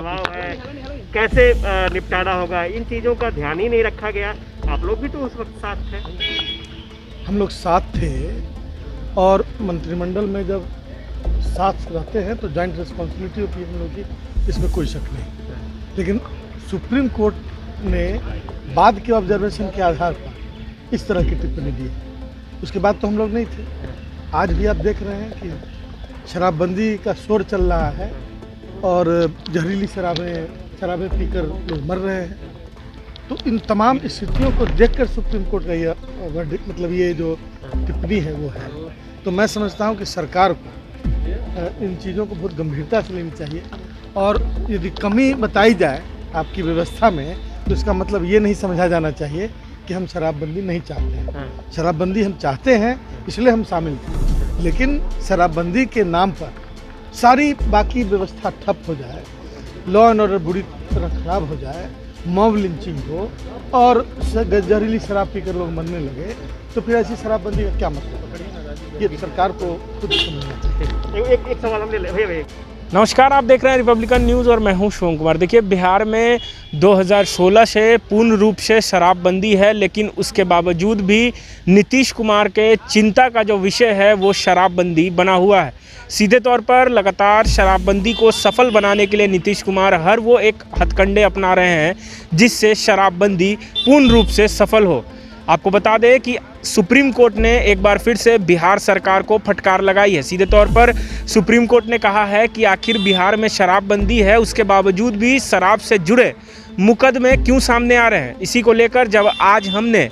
दबाव है, कैसे निपटारा होगा, इन चीज़ों का ध्यान ही नहीं रखा गया। आप लोग भी तो उस वक्त साथ थे। हम लोग साथ थे और मंत्रिमंडल में जब साथ रहते हैं तो जॉइंट रिस्पॉन्सिबिलिटी होती है हम लोग की, इसमें कोई शक नहीं। लेकिन सुप्रीम कोर्ट ने बाद के ऑब्जर्वेशन के आधार पर इस तरह की टिप्पणी दी है। उसके बाद तो हम लोग नहीं थे। आज भी आप देख रहे हैं कि शराबबंदी का शोर चल रहा है और जहरीली शराबें पीकर लोग मर रहे हैं। तो इन तमाम स्थितियों को देखकर सुप्रीम कोर्ट का ये जो टिप्पणी है वो है। तो मैं समझता हूँ कि सरकार को इन चीज़ों को बहुत गंभीरता से लेनी चाहिए और यदि कमी बताई जाए आपकी व्यवस्था में तो इसका मतलब ये नहीं समझा जाना चाहिए कि हम शराबबंदी नहीं चाहते हैं। शराबबंदी हम चाहते हैं, इसलिए हम शामिल थे। लेकिन शराबबंदी के नाम पर सारी बाकी व्यवस्था ठप हो जाए, लॉ एंड ऑर्डर बुरी तरह खराब हो जाए, मॉब लिंचिंग हो और जहरीली शराब पीकर लोग मरने लगे, तो फिर ऐसी शराबबंदी का क्या मतलब? ये सरकार को खुद समझना चाहिए। एक सवाल हमने भैया। नमस्कार, आप देख रहे हैं रिपब्लिकन न्यूज़ और मैं हूं शिवम कुमार। देखिए, बिहार में 2016 से पूर्ण रूप से शराबबंदी है, लेकिन उसके बावजूद भी नीतीश कुमार के चिंता का जो विषय है वो शराबबंदी बना हुआ है। सीधे तौर पर लगातार शराबबंदी को सफल बनाने के लिए नीतीश कुमार हर वो एक हथकंडे अपना रहे हैं जिससे शराबबंदी पूर्ण रूप से सफल हो। आपको बता दें कि सुप्रीम कोर्ट ने एक बार फिर से बिहार सरकार को फटकार लगाई है। सीधे तौर पर सुप्रीम कोर्ट ने कहा है कि आखिर बिहार में शराबबंदी है, उसके बावजूद भी शराब से जुड़े मुकदमे क्यों सामने आ रहे हैं। इसी को लेकर जब आज हमने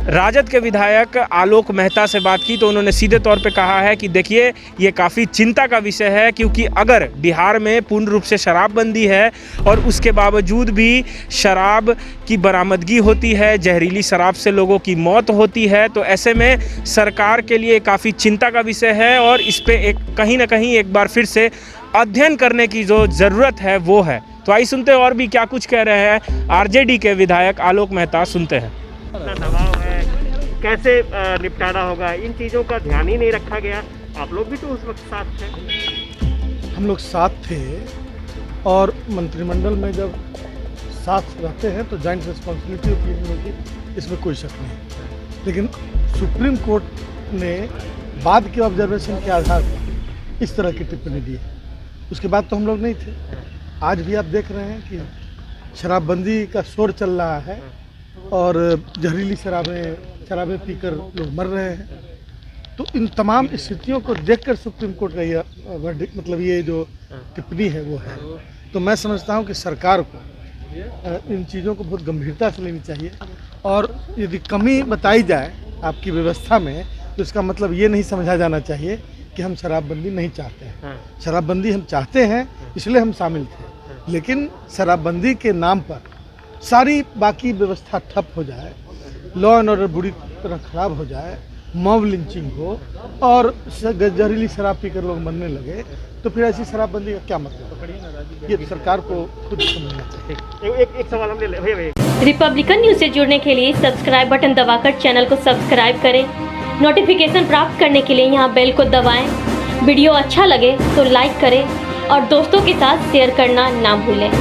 राजद के विधायक आलोक मेहता से बात की तो उन्होंने सीधे तौर पे कहा है कि देखिए, ये काफ़ी चिंता का विषय है, क्योंकि अगर बिहार में पूर्ण रूप से शराबबंदी है और उसके बावजूद भी शराब की बरामदगी होती है, जहरीली शराब से लोगों की मौत होती है, तो ऐसे में सरकार के लिए काफ़ी चिंता का विषय है और इस पर कहीं ना कहीं एक बार फिर से अध्ययन करने की जो ज़रूरत है वो है। तो आइए सुनते हैं और भी क्या कुछ कह रहे हैं आरजेडी के विधायक आलोक मेहता। सुनते हैं। दबाव है, कैसे निपटारा होगा, इन चीज़ों का ध्यान ही नहीं रखा गया। आप लोग भी तो उस वक्त साथ थे। हम लोग साथ थे और मंत्रिमंडल में जब साथ रहते हैं तो जॉइंट रिस्पॉन्सिबिलिटी होती है हम लोग की, इसमें कोई शक नहीं। लेकिन सुप्रीम कोर्ट ने बाद के ऑब्जर्वेशन के आधार पर इस तरह की टिप्पणी दी है। उसके बाद तो हम लोग नहीं थे। आज भी आप देख रहे हैं कि शराबबंदी का शोर चल रहा है और जहरीली शराबें पीकर लोग मर रहे हैं। तो इन तमाम स्थितियों को देखकर सुप्रीम कोर्ट का ये जो टिप्पणी है वो है। तो मैं समझता हूँ कि सरकार को इन चीज़ों को बहुत गंभीरता से लेनी चाहिए और यदि कमी बताई जाए आपकी व्यवस्था में तो इसका मतलब ये नहीं समझा जाना चाहिए कि हम शराबबंदी नहीं चाहते हैं। शराबबंदी हम चाहते हैं, इसलिए हम शामिल थे। लेकिन शराबबंदी के नाम पर सारी बाकी व्यवस्था ठप हो जाए, लॉ एंड ऑर्डर बुरी तरह खराब हो जाए, मॉब लिंचिंग हो और जहरीली शराब पीकर लोग मरने लगे, तो फिर ऐसी शराबबंदी का क्या मतलब? ये सरकार को खुद समझना चाहिए। एक सवाल हमने भैया। रिपब्लिकन न्यूज़ से जुड़ने के लिए सब्सक्राइब बटन दबाकर चैनल को सब्सक्राइब करें। नोटिफिकेशन प्राप्त करने के लिए यहाँ बेल को दबाएं। वीडियो अच्छा लगे तो लाइक करें और दोस्तों के साथ शेयर करना ना भूलें।